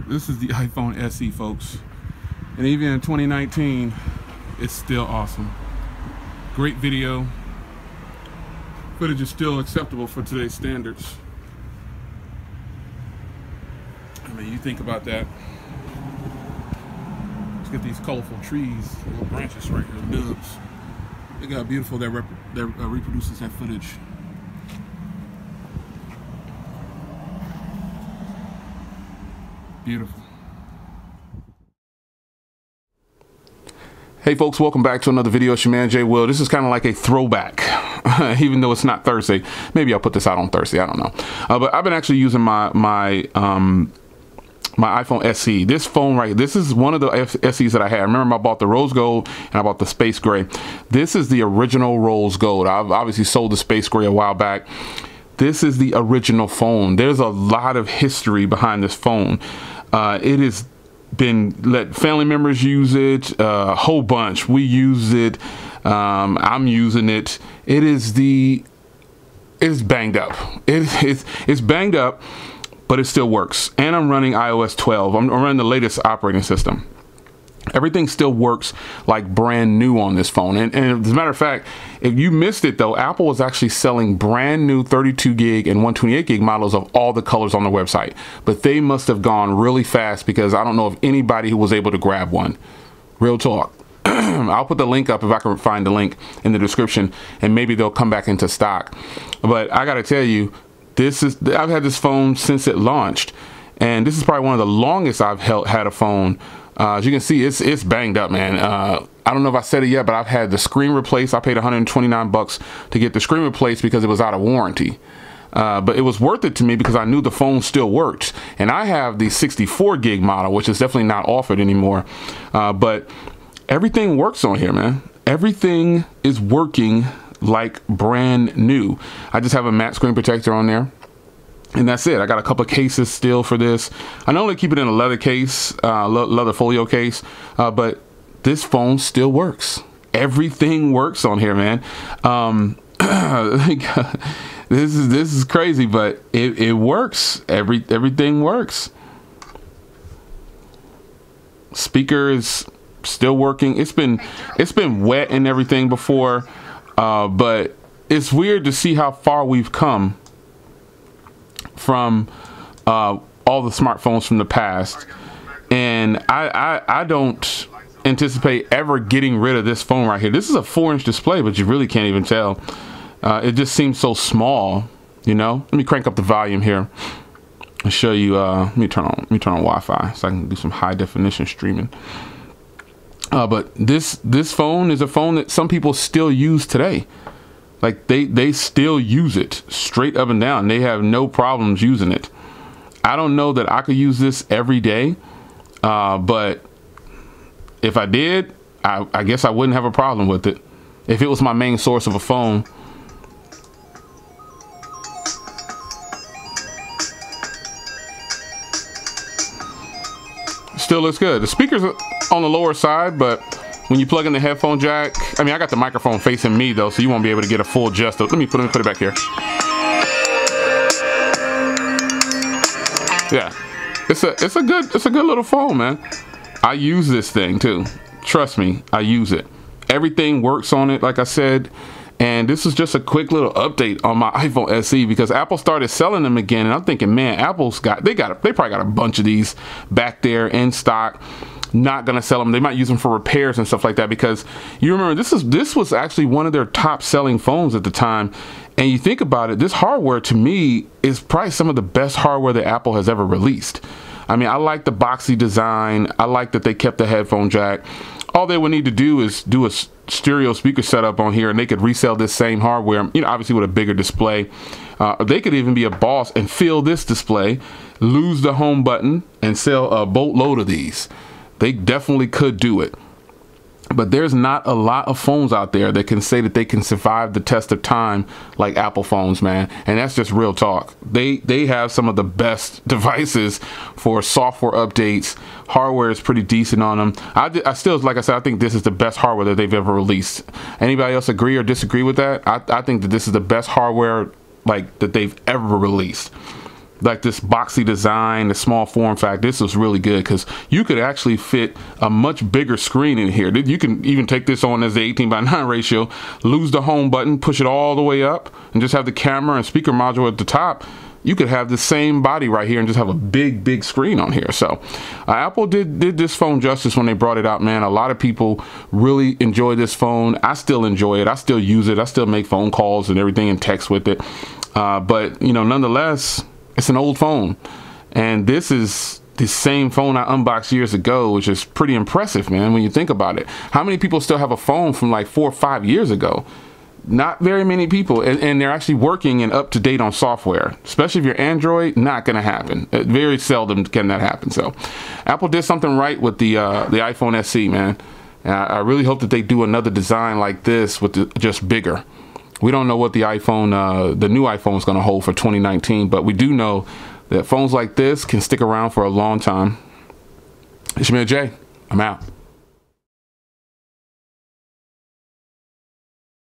This is the iPhone SE, folks. And even in 2019, it's still awesome. Great video. Footage is still acceptable for today's standards. I mean, you think about that. Let's get these colorful trees, little branches right here, nubs. Look how beautiful that reproduces that footage. Beautiful. Hey folks, welcome back to another video. It's your man Jay Will. This is kind of like a throwback, even though it's not Thursday. Maybe I'll put this out on Thursday. I don't know. But I've been actually using my iPhone SE. This phone right here, this is one of the SEs that I had. I remember I bought the rose gold and I bought the space gray. This is the original rose gold. I've obviously sold the space gray a while back. This is the original phone. There's a lot of history behind this phone. It has been, let family members use it, a whole bunch. We use it. I'm using it. It's banged up. It's banged up, but it still works. And I'm running iOS 12. I'm running the latest operating system. Everything still works like brand new on this phone. And as a matter of fact, if you missed it though, Apple was actually selling brand new 32 gig and 128 gig models of all the colors on their website. But they must have gone really fast because I don't know of anybody who was able to grab one. Real talk. I'll put the link up if I can find the link in the description, and maybe they'll come back into stock. But I gotta tell you, I've had this phone since it launched, and this is probably one of the longest I've had a phone. As you can see, it's banged up, man. I don't know if I said it yet, but I've had the screen replaced. I paid 129 bucks to get the screen replaced because it was out of warranty. But it was worth it to me because I knew the phone still worked. And I have the 64 gig model, which is definitely not offered anymore. But everything works on here, man. Everything is working like brand new. I just have a matte screen protector on there. And that's it. I got a couple of cases still for this. I normally keep it in a leather case, leather folio case, but this phone still works. Everything works on here, man. This is crazy, but it works. Everything works. Speaker is still working. It's been wet and everything before, but it's weird to see how far we've come from all the smartphones from the past. And I don't anticipate ever getting rid of this phone right here. This is a 4-inch display, but you really can't even tell. It just seems so small, you know. Let me crank up the volume here and show you. Let me turn on Wi-Fi so I can do some high definition streaming. But this phone is a phone that some people still use today. Like they still use it straight up and down. They have no problems using it. I don't know that I could use this every day, but if I did, I guess I wouldn't have a problem with it if it was my main source of a phone. Still looks good. The speakers are on the lower side, but when you plug in the headphone jack, I mean, I got the microphone facing me though, so you won't be able to get a full gist. Let me put it back here. Yeah, it's a good little phone, man. I use this thing too. Trust me, I use it. Everything works on it, like I said. And this is just a quick little update on my iPhone SE because Apple started selling them again, and I'm thinking, man, they probably got a bunch of these back there in stock. Not gonna sell them. They might use them for repairs and stuff like that, because you remember this was actually one of their top selling phones at the time. And you think about it, this hardware to me is probably some of the best hardware that Apple has ever released. I mean, I like the boxy design. I like that they kept the headphone jack. All they would need to do is do a stereo speaker setup on here, and they could resell this same hardware, you know, obviously with a bigger display. They could even be a boss and fill this display, lose the home button, and sell a boatload of these. They definitely could do it. But there's not a lot of phones out there that can say that they can survive the test of time like Apple phones, man. And that's just real talk. They have some of the best devices for software updates. Hardware is pretty decent on them. I still, like I said, I think this is the best hardware that they've ever released. Anybody else agree or disagree with that? I think that this is the best hardware like that they've ever released. like this boxy design, the small form factor. This was really good because you could actually fit a much bigger screen in here. You can even take this on as the 18:9 ratio, lose the home button, push it all the way up, and just have the camera and speaker module at the top. You could have the same body right here and just have a big screen on here. So Apple did this phone justice when they brought it out, man. A lot of people really enjoy this phone. I still enjoy it. I still use it. I still make phone calls and everything and text with it. But you know, nonetheless, it's an old phone, and this is the same phone I unboxed years ago, which is pretty impressive, man, when you think about it. How many people still have a phone from like 4 or 5 years ago? Not very many people, and they're actually working and up to date on software. Especially if you're Android, not gonna happen. Very seldom can that happen. So Apple did something right with the iPhone SE, man. And I really hope that they do another design like this with just bigger. We don't know what the new iPhone is going to hold for 2019, but we do know that phones like this can stick around for a long time. It's your man Jay. I'm out.